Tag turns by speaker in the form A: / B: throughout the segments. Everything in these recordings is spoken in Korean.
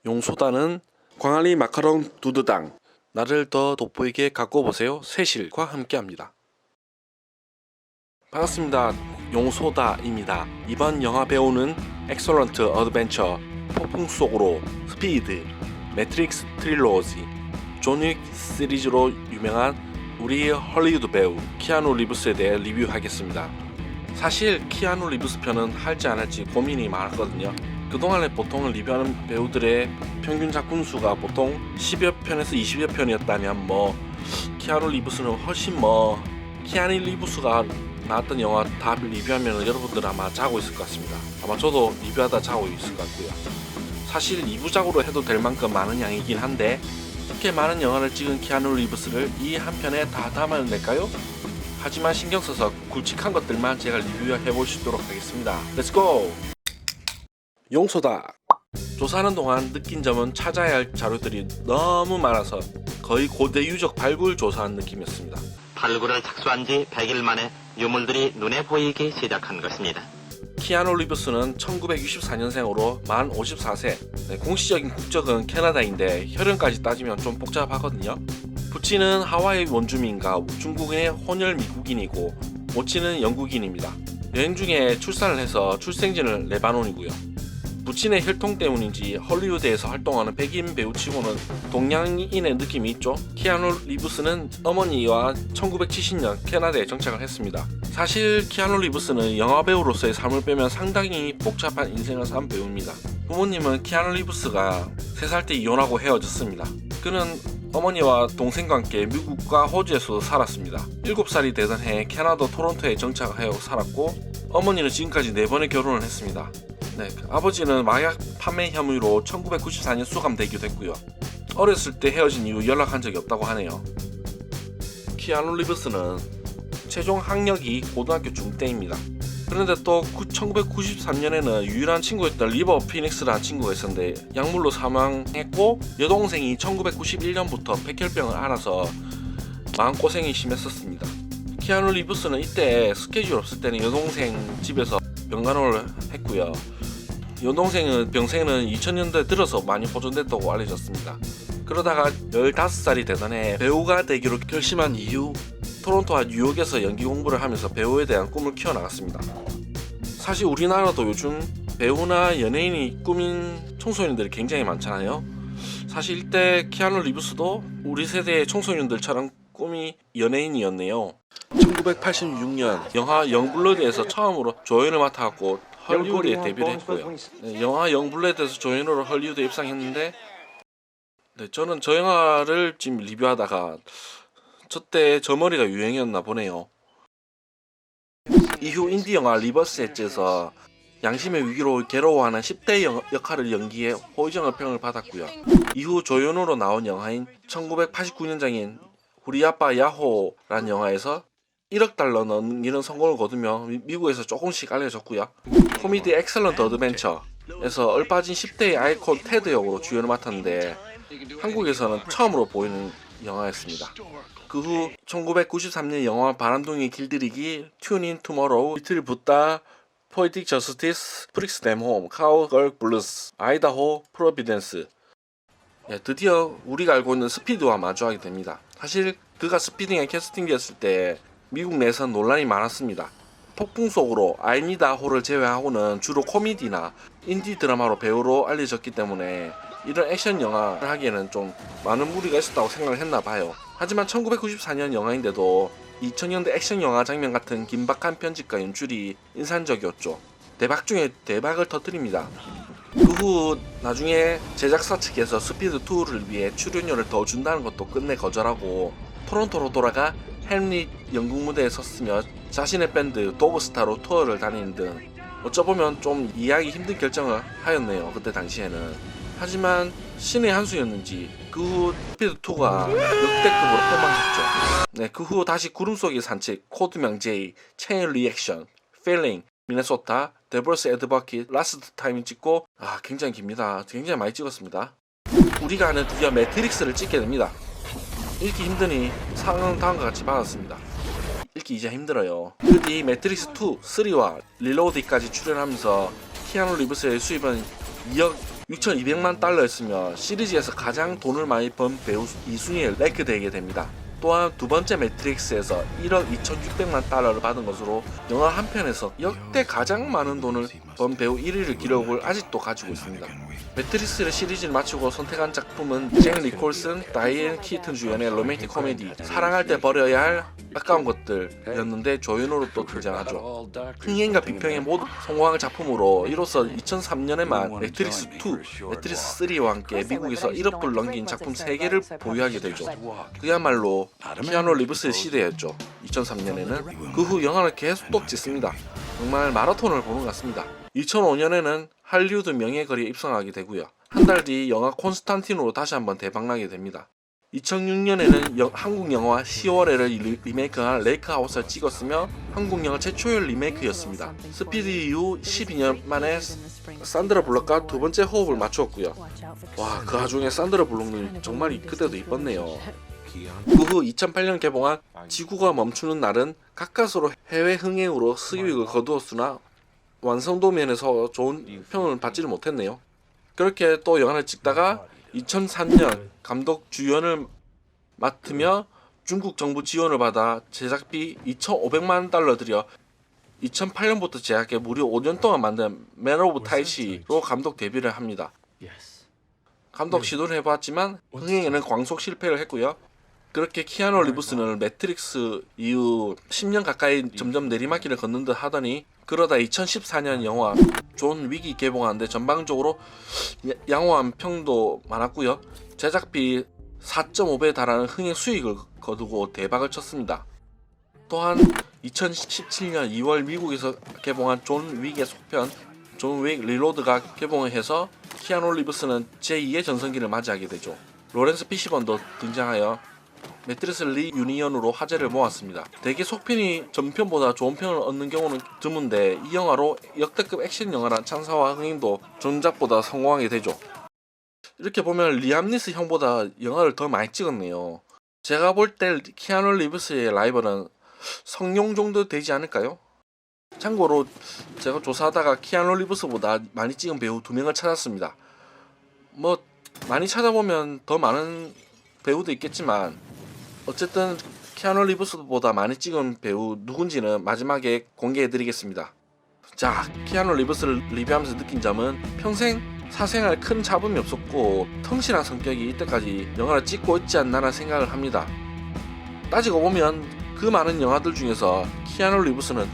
A: 용소다는 광안리 마카롱 두드당 나를 더 돋보이게 가꿔보세요 세실과 함께합니다. 반갑습니다. 용소다입니다. 이번 영화 배우는 엑설런트 어드벤처, 폭풍 속으로, 스피드, 매트릭스 트릴로지, 존윅 시리즈로 유명한 우리 헐리우드 배우 키아누 리브스에 대해 리뷰하겠습니다. 사실 키아누 리브스 편은 할지 안 할지 고민이 많았거든요. 그동안에 보통 리뷰하는 배우들의 평균 작품 수가 보통 10여 편에서 20여 편이었다면 키아누 리브스는 훨씬 키아누 리브스가 나왔던 영화 다 리뷰하면 여러분들 아마 자고 있을 것 같습니다. 아마 저도 리뷰하다 자고 있을 것 같고요. 사실 2부작으로 해도 될 만큼 많은 양이긴 한데 이렇게 많은 영화를 찍은 키아누 리브스를 이 한 편에 다 담아낼까요? 하지만 신경 써서 굵직한 것들만 제가 리뷰해볼 수 있도록 하겠습니다. 렛츠고! 용소다! 조사하는 동안 느낀 점은 찾아야 할 자료들이 너무 많아서 거의 고대 유적 발굴 조사한 느낌이었습니다.
B: 발굴을 착수한 지 100일 만에 유물들이 눈에 보이기 시작한 것입니다.
A: 키아누 리브스는 1964년생으로 만 54세, 공식적인 국적은 캐나다인데 혈연까지 따지면 좀 복잡하거든요. 부친은 하와이 원주민과 중국의 혼혈 미국인이고 모친은 영국인입니다. 여행 중에 출산을 해서 출생지는 레바논이고요. 부친의 혈통 때문인지 헐리우드에서 활동하는 백인 배우치고는 동양인의 느낌이 있죠. 키아누 리브스는 어머니와 1970년 캐나다에 정착을 했습니다. 사실 키아누 리브스는 영화배우로서의 삶을 빼면 상당히 복잡한 인생을 산 배우입니다. 부모님은 키아누 리브스가 3살 때 이혼하고 헤어졌습니다. 그는 어머니와 동생과 함께 미국과 호주에서 살았습니다. 7살이 되던 해에 캐나다 토론토에 정착하여 살았고 어머니는 지금까지 4번의 결혼을 했습니다. 아버지는 마약 판매 혐의로 1994년 수감되기도 했고요. 어렸을 때 헤어진 이후 연락한 적이 없다고 하네요. 키아누 리브스는 최종 학력이 고등학교 중땡입니다. 그런데 또 1993년에는 유일한 친구였던 리버 피닉스라는 친구가 있었는데 약물로 사망했고 여동생이 1991년부터 백혈병을 앓아서 마음고생이 심했었습니다. 키아누 리브스는 이때 스케줄 없을 때는 여동생 집에서 병간호를 했고요. 여동생은 병세는 2000년대 들어서 많이 보존됐다고 알려졌습니다. 그러다가 15살이 되던 해 배우가 되기로 결심한 이후 토론토와 뉴욕에서 연기 공부를 하면서 배우에 대한 꿈을 키워나갔습니다. 사실 우리나라도 요즘 배우나 연예인이 꿈인 청소년들이 굉장히 많잖아요. 사실 이때 키아누 리브스도 우리 세대의 청소년들처럼 꿈이 연예인이었네요. 1986년 영화 영블러드에서 처음으로 조연을 맡아갖고 헐리우드에 데뷔를 했고요. 영화 영블러드에서 조연으로 헐리우드에 입상했는데 저는 저 영화를 지금 리뷰하다가 저때 저 머리가 유행이었나 보네요. 이후 인디 영화 리버스 엣지에서 양심의 위기로 괴로워하는 10대 역할을 연기해 호의적인 평을 받았고요. 이후 조연으로 나온 영화인 1989년작인 우리 아빠 야호라는 영화에서 1억 달러 넘기는 성공을 거두며 미국에서 조금씩 알려졌고요. 코미디 엑설런트 어드벤처에서 얼빠진 10대의 아이콘 테드 역으로 주연을 맡았는데 한국에서는 처음으로 보이는 영화였습니다. 그 후 1993년 영화 바람둥이 길들이기, 튜닝 투모로우, 이틀 붙다, 포에틱 저스티스, 프릭스 댐홈, 카우걸 블루스, 아이다호 프로비덴스. 드디어 우리가 알고 있는 스피드와 마주하게 됩니다. 사실 그가 스피드에 캐스팅되었을 때 미국 내에서 논란이 많았습니다. 폭풍 속으로 아이니다호를 제외하고는 주로 코미디나 인디 드라마로 배우로 알려졌기 때문에 이런 액션 영화를 하기에는 좀 많은 무리가 있었다고 생각을 했나 봐요. 하지만 1994년 영화인데도 2000년대 액션 영화 장면 같은 긴박한 편집과 연출이 인상적이었죠. 대박 중에 대박을 터뜨립니다. 그 후 나중에 제작사 측에서 스피드2를 위해 출연료를 더 준다는 것도 끝내 거절하고 토론토로 돌아가 햄릿 연극 무대에 섰으며 자신의 밴드 도브스타로 투어를 다니는 등 어쩌보면 좀 이해하기 힘든 결정을 하였네요. 그때 당시에는. 하지만 신의 한 수였는지 그 후 스피드2가 역대급으로 폭망했죠. 그 후 다시 구름 속의 산책, 코드명 제이, 체인 리액션, 필링, 미네소타, 데버스 에드버킷, 라스트 타임 찍고 굉장히 깁니다. 굉장히 많이 찍었습니다. 우리가 아는 드디어 매트릭스를 찍게 됩니다. 읽기 힘드니 상은 다음과 같이 받았습니다. 읽기 이제 힘들어요. 그 뒤 매트릭스 2, 3와 릴로드까지 출연하면서 키아누 리브스의 수입은 2억 6,200만 달러였으며 시리즈에서 가장 돈을 많이 번 배우 2순위에 랭크되게 됩니다. 또한 두 번째 매트릭스에서 1억 2,600만 달러를 받은 것으로 영화 한 편에서 역대 가장 많은 돈을 번 배우 1위를 기록을 아직도 가지고 있습니다. 매트릭스 시리즈를 마치고 선택한 작품은 잭 니콜슨, 다이앤 키튼 주연의 로맨틱 코미디 사랑할 때 버려야 할 아까운 것들이었는데 조연으로 또 등장하죠. 흥행과 비평에 모두 성공한 작품으로 이로써 2003년에만 매트릭스 2, 매트릭스 3와 함께 미국에서 1억 불 넘긴 작품 3개를 보유하게 되죠. 그야말로 키아누 리브스의 시대였죠. 2003년에는 그 후 영화를 계속 또 찍습니다. 정말 마라톤을 보는 것 같습니다. 2005년에는 할리우드 명예거리에 입성하게 되고요. 한 달 뒤 영화 콘스탄틴으로 다시 한번 대박나게 됩니다. 2006년에는 한국 영화 10월에를 리메이크한 레이크하우스를 찍었으며 한국 영화 최초의 리메이크였습니다. 스피드 이후 12년 만에 산드라 블록과 두 번째 호흡을 맞추었고요. 와, 그 와중에 산드라 블록이 정말 그때도 이뻤네요. 그 후 2008년 개봉한 지구가 멈추는 날은 가까스로 해외 흥행으로 수익을 거두었으나 완성도 면에서 좋은 평을 받지를 못했네요. 그렇게 또 영화를 찍다가 2003년 감독 주연을 맡으며 중국 정부 지원을 받아 제작비 2,500만 달러 들여 2008년부터 제작해 무려 5년 동안 만든 맨 오브 타이시로 감독 데뷔를 합니다. 감독 시도를 해봤지만 흥행에는 광속 실패를 했고요. 그렇게 키아누 리브스는 매트릭스 이후 10년 가까이 점점 내리막길을 걷는 듯 하더니 그러다 2014년 영화 존 윅이 개봉하는데 전방적으로 양호한 평도 많았고요. 제작비 4.5배에 달하는 흥행 수익을 거두고 대박을 쳤습니다. 또한 2017년 2월 미국에서 개봉한 존 윅의 속편 존 윅 리로드가 개봉을 해서 키아누 리브스는 제2의 전성기를 맞이하게 되죠. 로렌스 피시번도 등장하여 매트릭스 리유니언으로 화제를 모았습니다. 대개 속편이 전편보다 좋은 평을 얻는 경우는 드문데 이 영화로 역대급 액션 영화란 찬사와 흥행도 전작보다 성공하게 되죠. 이렇게 보면 리암 니스 형보다 영화를 더 많이 찍었네요. 제가 볼 때 키아누 리브스의 라이벌은 성룡 정도 되지 않을까요? 참고로 제가 조사하다가 키아누 리브스보다 많이 찍은 배우 2명을 찾았습니다. 뭐 많이 찾아보면 더 많은 배우도 있겠지만 어쨌든 키아누 리브스보다 많이 찍은 배우 누군지는 마지막에 공개해드리겠습니다. 자, 키아누 리브스를 리뷰하면서 느낀 점은 평생 사생활 큰 잡음이 없었고 성실한 성격이 이때까지 영화를 찍고 있지 않나라는 생각을 합니다. 따지고 보면 그 많은 영화들 중에서 키아누 리브스는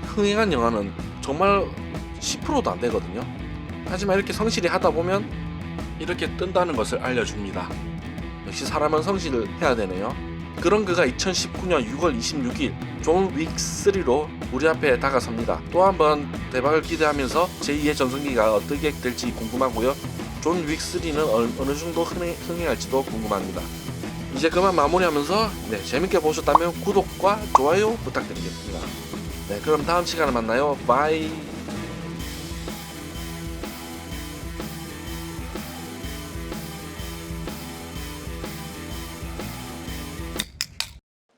A: 흥행한 영화는 정말 10%도 안 되거든요. 하지만 이렇게 성실히 하다 보면 이렇게 뜬다는 것을 알려줍니다. 역시 사람은 성실을 해야 되네요. 그런 그가 2019년 6월 26일 존 윅 3로 우리 앞에 다가섭니다. 또 한 번 대박을 기대하면서 제2의 전성기가 어떻게 될지 궁금하고요. 존 윅 3는 어느 정도 흥행할지도 궁금합니다. 이제 그만 마무리하면서 재밌게 보셨다면 구독과 좋아요 부탁드리겠습니다. 그럼 다음 시간에 만나요. 바이.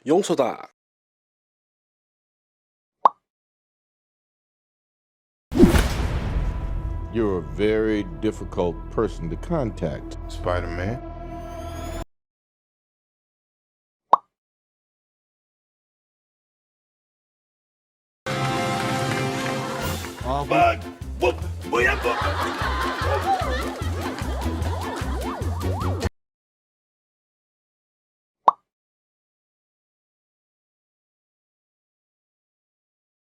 A: 용서다.
C: You're a very difficult person to contact.
D: Spider-Man.
E: 뭐야 뭐